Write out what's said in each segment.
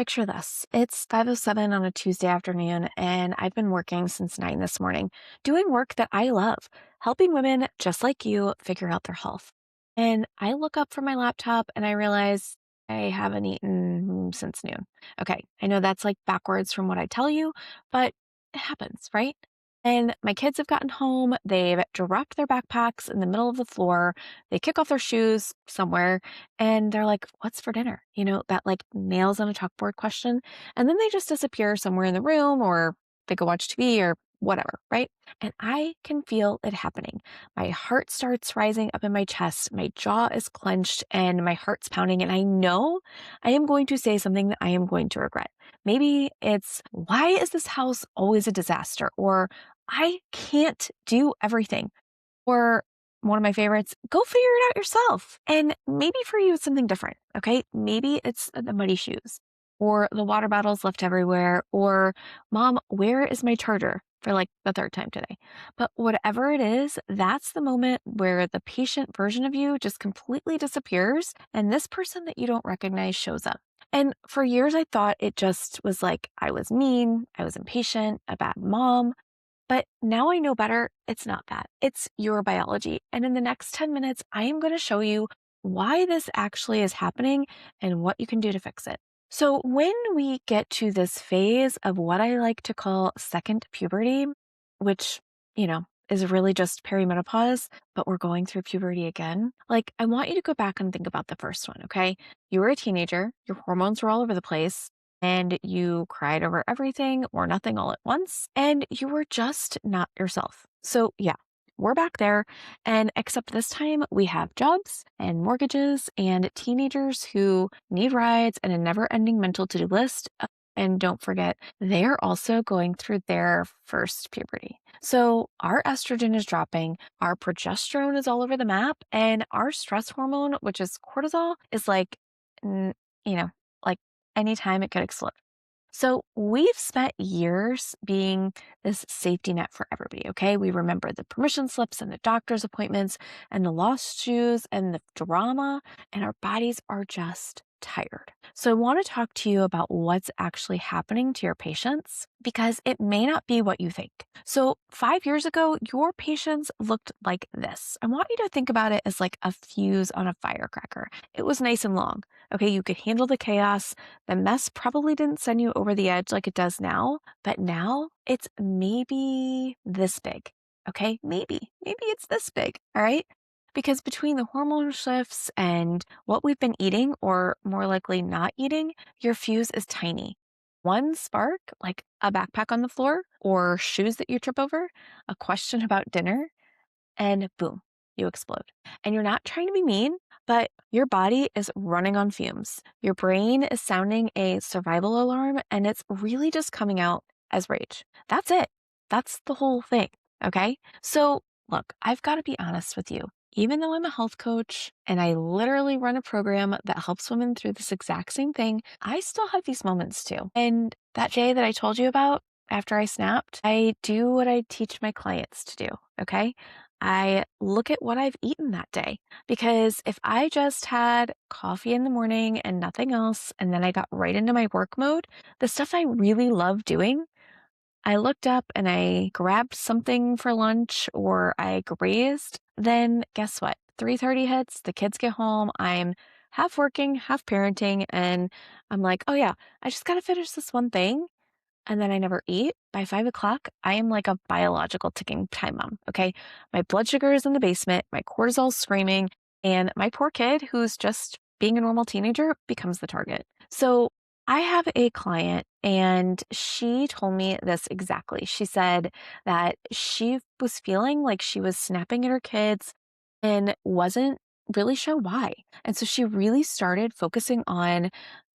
Picture this. It's 5:07 on a Tuesday afternoon, and I've been working since 9 this morning, doing work that I love, helping women just like you figure out their health. And I look up from my laptop and I realize I haven't eaten since noon. Okay, I know that's like backwards from what I tell you, but it happens, right? And my kids have gotten home. They've dropped their backpacks in the middle of the floor. They kick off their shoes somewhere and they're like, what's for dinner? That like nails on a chalkboard question. And then they just disappear somewhere in the room or they go watch TV or whatever, right? And I can feel it happening. My heart starts rising up in my chest. My jaw is clenched and my heart's pounding. And I know I am going to say something that I am going to regret. Maybe it's, why is this house always a disaster? Or I can't do everything. Or one of my favorites, go figure it out yourself. And maybe for you, it's something different. Okay. Maybe it's the muddy shoes or the water bottles left everywhere or mom, where is my charger for like the third time today? But whatever it is, that's the moment where the patient version of you just completely disappears and this person that you don't recognize shows up. And for years, I thought it just was like I was mean, I was impatient, a bad mom. But now I know better. It's not that. It's your biology. And in the next 10 minutes, I am going to show you why this actually is happening and what you can do to fix it. So, when we get to this phase of what I like to call second puberty, which, is really just perimenopause, but we're going through puberty again, like I want you to go back and think about the first one, okay? You were a teenager, your hormones were all over the place and you cried over everything or nothing all at once, and you were just not yourself. So, yeah, we're back there. And except this time, we have jobs and mortgages and teenagers who need rides and a never ending mental to do list. And don't forget, they're also going through their first puberty. So, our estrogen is dropping, our progesterone is all over the map, and our stress hormone, which is cortisol, is like, n- you know, like anytime it could explode. So we've spent years being this safety net for everybody, okay? We remember the permission slips and the doctor's appointments and the lost shoes and the drama, and our bodies are just tired. So I want to talk to you about what's actually happening to your patients because it may not be what you think. So 5 years ago, your patients looked like this. I want you to think about it as like a fuse on a firecracker. It was nice and long. Okay, you could handle the chaos. The mess probably didn't send you over the edge like it does now, but now it's maybe this big. Okay, maybe it's this big. All right. Because between the hormone shifts and what we've been eating, or more likely not eating, your fuse is tiny. One spark, like a backpack on the floor or shoes that you trip over, a question about dinner, and boom, you explode. And you're not trying to be mean, but your body is running on fumes. Your brain is sounding a survival alarm, and it's really just coming out as rage. That's it. That's the whole thing. Okay. So, look, I've got to be honest with you. Even though I'm a health coach and I literally run a program that helps women through this exact same thing, I still have these moments too. And that day that I told you about after I snapped, I do what I teach my clients to do. Okay. I look at what I've eaten that day because if I just had coffee in the morning and nothing else, and then I got right into my work mode, the stuff I really love doing, I looked up and I grabbed something for lunch or I grazed, then guess what? 3:30 hits, the kids get home, I'm half working, half parenting, and I'm like, oh yeah, I just got to finish this one thing and then I never eat, by 5 o'clock, I am like a biological ticking time bomb. Okay. My blood sugar is in the basement, my cortisol's screaming, and my poor kid, who's just being a normal teenager, becomes the target. So I have a client and she told me this exactly. She said that she was feeling like she was snapping at her kids and wasn't really sure why. And so she really started focusing on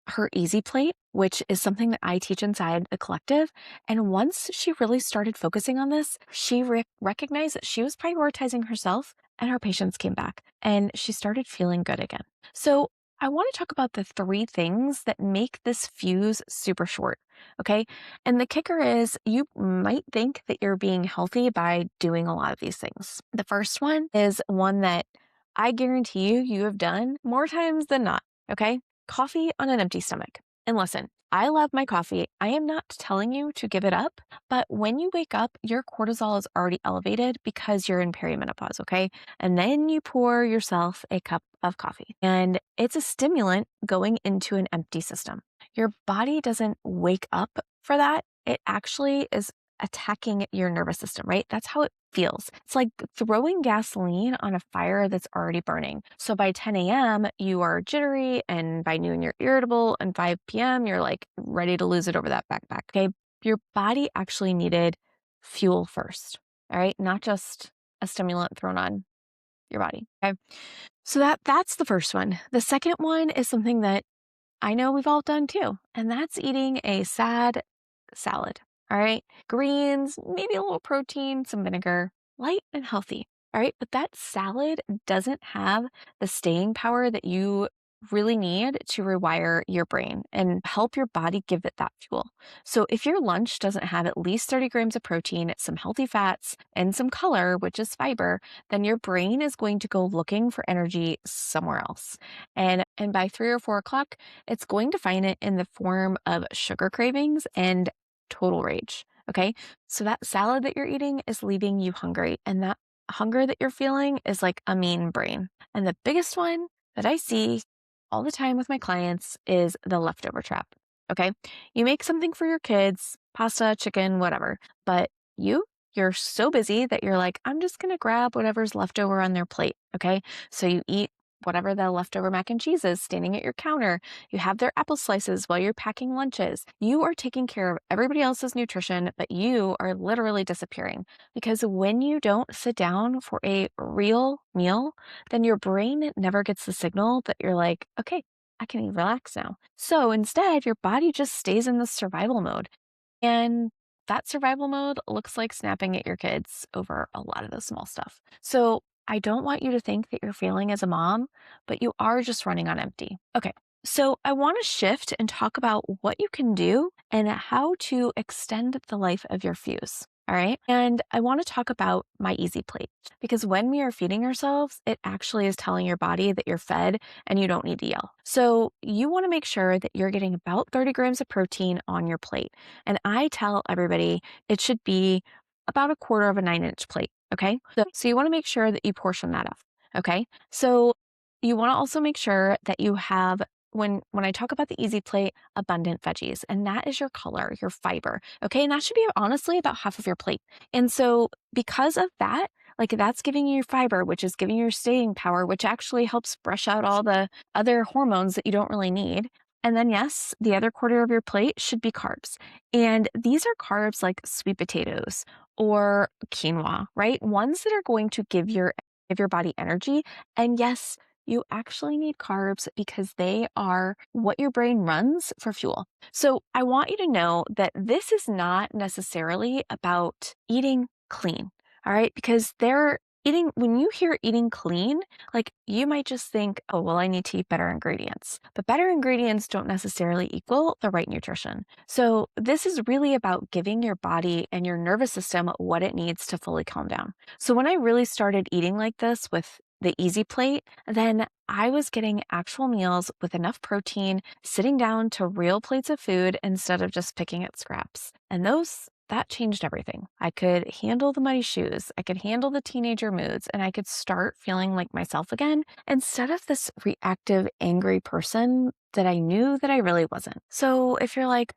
her easy plate, which is something that I teach inside the collective. And once she really started focusing on this, she recognized that she was prioritizing herself and her patients came back and she started feeling good again. So I want to talk about the three things that make this fuse super short. Okay. And the kicker is you might think that you're being healthy by doing a lot of these things. The first one is one that I guarantee you have done more times than not. Okay. Coffee on an empty stomach. And listen, I love my coffee. I am not telling you to give it up, but when you wake up, your cortisol is already elevated because you're in perimenopause, okay? And then you pour yourself a cup of coffee, and it's a stimulant going into an empty system. Your body doesn't wake up for that. It actually is attacking your nervous system, right? That's how it feels. It's like throwing gasoline on a fire that's already burning. So by 10 a.m., you are jittery, and by noon, you're irritable, and 5 p.m., you're like ready to lose it over that backpack. Okay. Your body actually needed fuel first, all right? Not just a stimulant thrown on your body. Okay. So that's the first one. The second one is something that I know we've all done too, and that's eating a sad salad. All right. Greens, maybe a little protein, some vinegar, light and healthy. All right. But that salad doesn't have the staying power that you really need to rewire your brain and help your body give it that fuel. So if your lunch doesn't have at least 30 grams of protein, some healthy fats, and some color, which is fiber, then your brain is going to go looking for energy somewhere else. And by 3 or 4 o'clock, it's going to find it in the form of sugar cravings and total rage. Okay. So that salad that you're eating is leaving you hungry. And that hunger that you're feeling is like a mean brain. And the biggest one that I see all the time with my clients is the leftover trap. Okay. You make something for your kids, pasta, chicken, whatever, but you're so busy that you're like, I'm just going to grab whatever's left over on their plate. Okay. So you eat whatever the leftover mac and cheese is standing at your counter. You have their apple slices while you're packing lunches. You are taking care of everybody else's nutrition, but you are literally disappearing. Because when you don't sit down for a real meal, then your brain never gets the signal that you're like, okay, I can relax now. So instead, your body just stays in the survival mode. And that survival mode looks like snapping at your kids over a lot of the small stuff. So I don't want you to think that you're failing as a mom, but you are just running on empty. Okay. So I want to shift and talk about what you can do and how to extend the life of your fuse. All right. And I want to talk about my easy plate because when we are feeding ourselves, it actually is telling your body that you're fed and you don't need to yell. So you want to make sure that you're getting about 30 grams of protein on your plate. And I tell everybody it should be about a quarter of a 9-inch plate. Okay. So you want to make sure that you portion that up. Okay. So you want to also make sure that you have when I talk about the easy plate, abundant veggies, and that is your color, your fiber. Okay. And that should be honestly about half of your plate. And so because of that, like that's giving you your fiber, which is giving you your staying power, which actually helps brush out all the other hormones that you don't really need. And then, yes, the other quarter of your plate should be carbs. And these are carbs like sweet potatoes or quinoa, right? Ones that are going to give your body energy. And yes, you actually need carbs because they are what your brain runs for fuel. So I want you to know that this is not necessarily about eating clean. All right. Because when you hear eating clean, like you might just think, oh, well, I need to eat better ingredients. But better ingredients don't necessarily equal the right nutrition. So this is really about giving your body and your nervous system what it needs to fully calm down. So when I really started eating like this with the easy plate, then I was getting actual meals with enough protein, sitting down to real plates of food instead of just picking at scraps. And that changed everything. I could handle the muddy shoes, I could handle the teenager moods, and I could start feeling like myself again instead of this reactive, angry person that I knew that I really wasn't. So if you're like,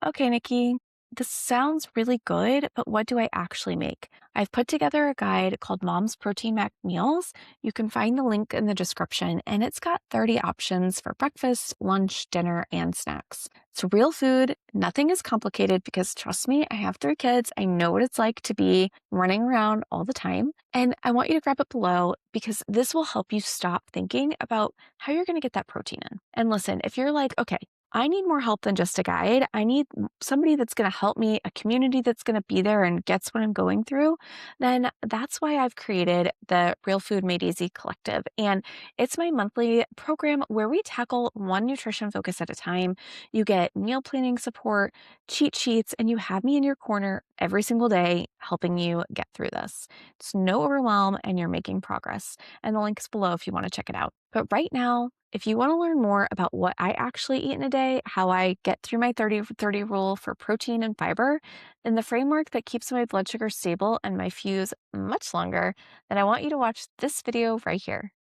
okay, Nikki, this sounds really good, but what do I actually make? I've put together a guide called Mom's Protein Mac Meals. You can find the link in the description, and it's got 30 options for breakfast, lunch, dinner, and snacks. It's real food. Nothing is complicated because trust me, I have 3 kids. I know what it's like to be running around all the time. And I want you to grab it below because this will help you stop thinking about how you're going to get that protein in. And listen, if you're like, okay, I need more help than just a guide. I need somebody that's going to help me, a community that's going to be there and gets what I'm going through. Then that's why I've created the Real Food Made Easy Collective. And it's my monthly program where we tackle one nutrition focus at a time. You get meal planning support, cheat sheets, and you have me in your corner every single day helping you get through this. It's no overwhelm and you're making progress. And the link's below if you want to check it out. But right now, if you want to learn more about what I actually eat in a day, how I get through my 30-30 rule for protein and fiber, then the framework that keeps my blood sugar stable and my fuse much longer, then I want you to watch this video right here.